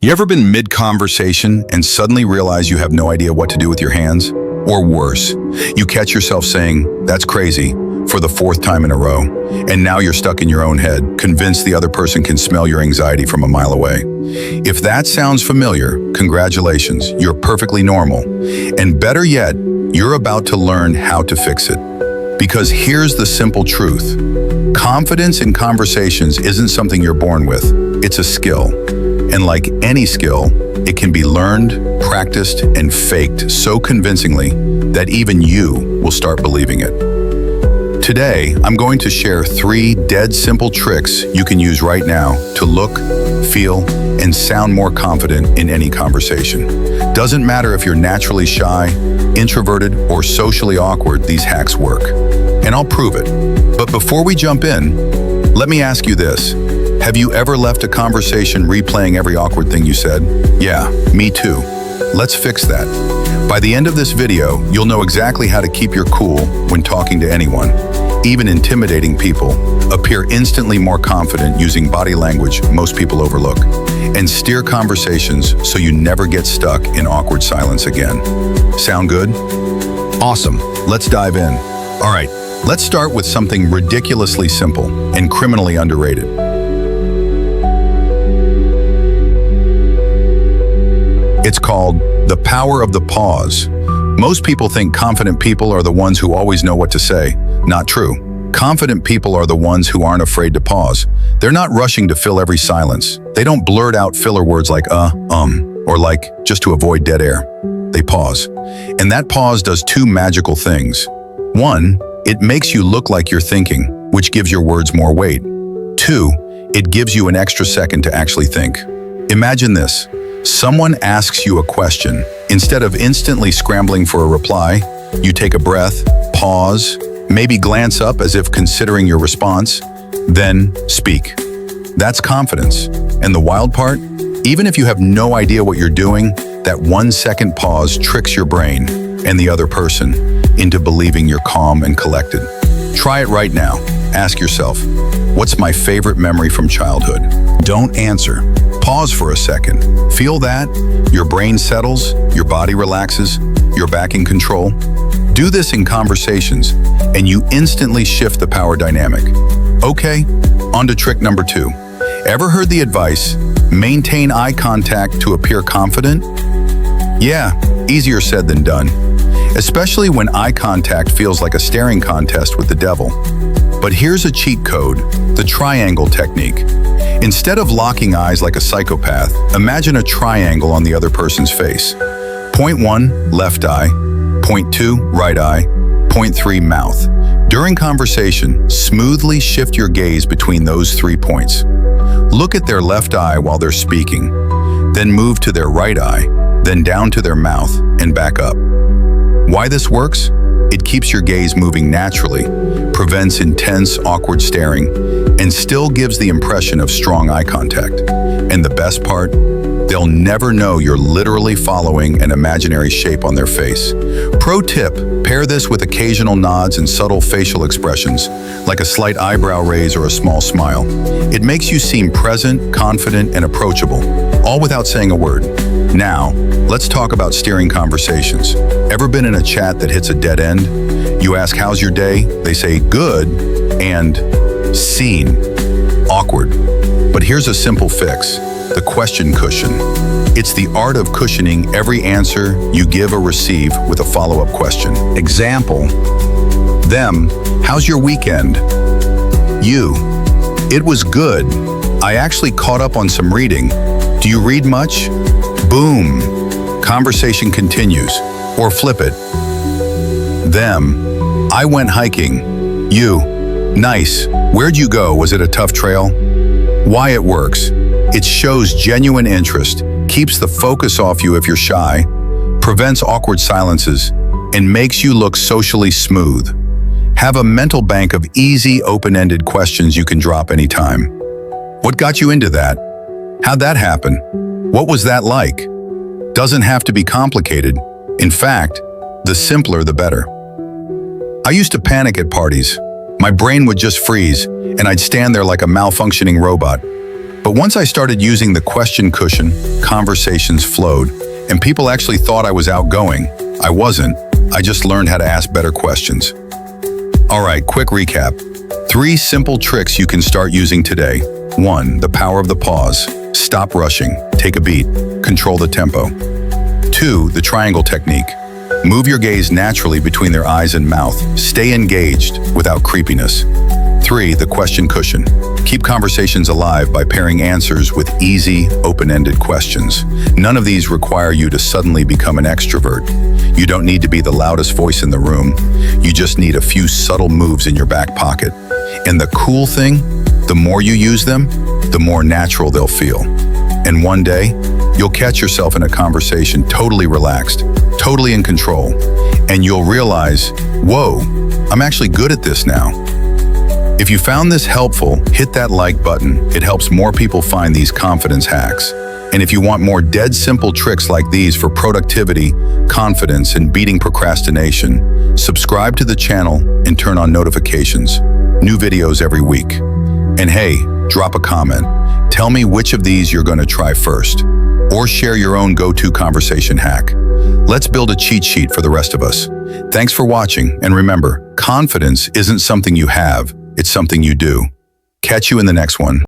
You ever been mid-conversation and suddenly realize you have no idea what to do with your hands? Or worse, you catch yourself saying, "That's crazy," for the fourth time in a row, and now you're stuck in your own head, convinced the other person can smell your anxiety from a mile away. If that sounds familiar, congratulations, you're perfectly normal. And better yet, you're about to learn how to fix it. Because here's the simple truth. Confidence in conversations isn't something you're born with, it's a skill. And like any skill, it can be learned, practiced, and faked so convincingly that even you will start believing it. Today, I'm going to share 3 dead simple tricks you can use right now to look, feel, and sound more confident in any conversation. Doesn't matter if you're naturally shy, introverted, or socially awkward, these hacks work. And I'll prove it. But before we jump in, let me ask you this. Have you ever left a conversation replaying every awkward thing you said? Yeah, me too. Let's fix that. By the end of this video, you'll know exactly how to keep your cool when talking to anyone, even intimidating people, appear instantly more confident using body language most people overlook, and steer conversations so you never get stuck in awkward silence again. Sound good? Awesome. Let's dive in. All right, let's start with something ridiculously simple and criminally underrated. It's called the power of the pause. Most people think confident people are the ones who always know what to say. Not true. Confident people are the ones who aren't afraid to pause. They're not rushing to fill every silence. They don't blurt out filler words like or like, just to avoid dead air. They pause. And that pause does 2 magical things. 1, it makes you look like you're thinking, which gives your words more weight. 2, it gives you an extra second to actually think. Imagine this. Someone asks you a question. Instead of instantly scrambling for a reply, you take a breath, pause, maybe glance up as if considering your response, then speak. That's confidence. And the wild part? Even if you have no idea what you're doing, that 1-second pause tricks your brain and the other person into believing you're calm and collected. Try it right now. Ask yourself, what's my favorite memory from childhood? Don't answer. Pause for a second. Feel that? Your brain settles, your body relaxes, you're back in control. Do this in conversations, and you instantly shift the power dynamic. Okay, on to trick number 2. Ever heard the advice, maintain eye contact to appear confident? Yeah, easier said than done. Especially when eye contact feels like a staring contest with the devil. But here's a cheat code, the triangle technique. Instead of locking eyes like a psychopath, imagine a triangle on the other person's face. Point 1, left eye. Point 2, right eye. Point 3, mouth. During conversation, smoothly shift your gaze between those 3 points. Look at their left eye while they're speaking, then move to their right eye, then down to their mouth and back up. Why this works? It keeps your gaze moving naturally, prevents intense, awkward staring, and still gives the impression of strong eye contact. And the best part? They'll never know you're literally following an imaginary shape on their face. Pro tip, pair this with occasional nods and subtle facial expressions, like a slight eyebrow raise or a small smile. It makes you seem present, confident, and approachable, all without saying a word. Now, let's talk about steering conversations. Ever been in a chat that hits a dead end? You ask, "How's your day?" They say, "Good," and "Scene." Awkward. But here's a simple fix. The question cushion. It's the art of cushioning every answer you give or receive with a follow-up question. Example, them, "How's your weekend?" You, "It was good. I actually caught up on some reading. Do you read much?" Boom. Conversation continues. Or flip it. Them, "I went hiking." You, "Nice. Where'd you go? Was it a tough trail?" Why it works. It shows genuine interest, keeps the focus off you if you're shy, prevents awkward silences, and makes you look socially smooth. Have a mental bank of easy, open-ended questions you can drop anytime. What got you into that? How'd that happen? What was that like? Doesn't have to be complicated. In fact, the simpler the better. I used to panic at parties. My brain would just freeze, and I'd stand there like a malfunctioning robot. But once I started using the question cushion, conversations flowed, and people actually thought I was outgoing. I wasn't. I just learned how to ask better questions. All right, quick recap. 3 simple tricks you can start using today. 1. The power of the pause. Stop rushing. Take a beat. Control the tempo. 2. The triangle technique. Move your gaze naturally between their eyes and mouth. Stay engaged without creepiness. 3. The question cushion. Keep conversations alive by pairing answers with easy, open-ended questions. None of these require you to suddenly become an extrovert. You don't need to be the loudest voice in the room. You just need a few subtle moves in your back pocket. And the cool thing, the more you use them, the more natural they'll feel. And one day, you'll catch yourself in a conversation totally relaxed, totally in control, and you'll realize, whoa, I'm actually good at this now. If you found this helpful, hit that like button. It helps more people find these confidence hacks. And if you want more dead simple tricks like these for productivity, confidence, and beating procrastination, subscribe to the channel and turn on notifications. New videos every week. And hey, drop a comment. Tell me which of these you're going to try first. Or share your own go-to conversation hack. Let's build a cheat sheet for the rest of us. Thanks for watching, and remember, confidence isn't something you have, it's something you do. Catch you in the next one.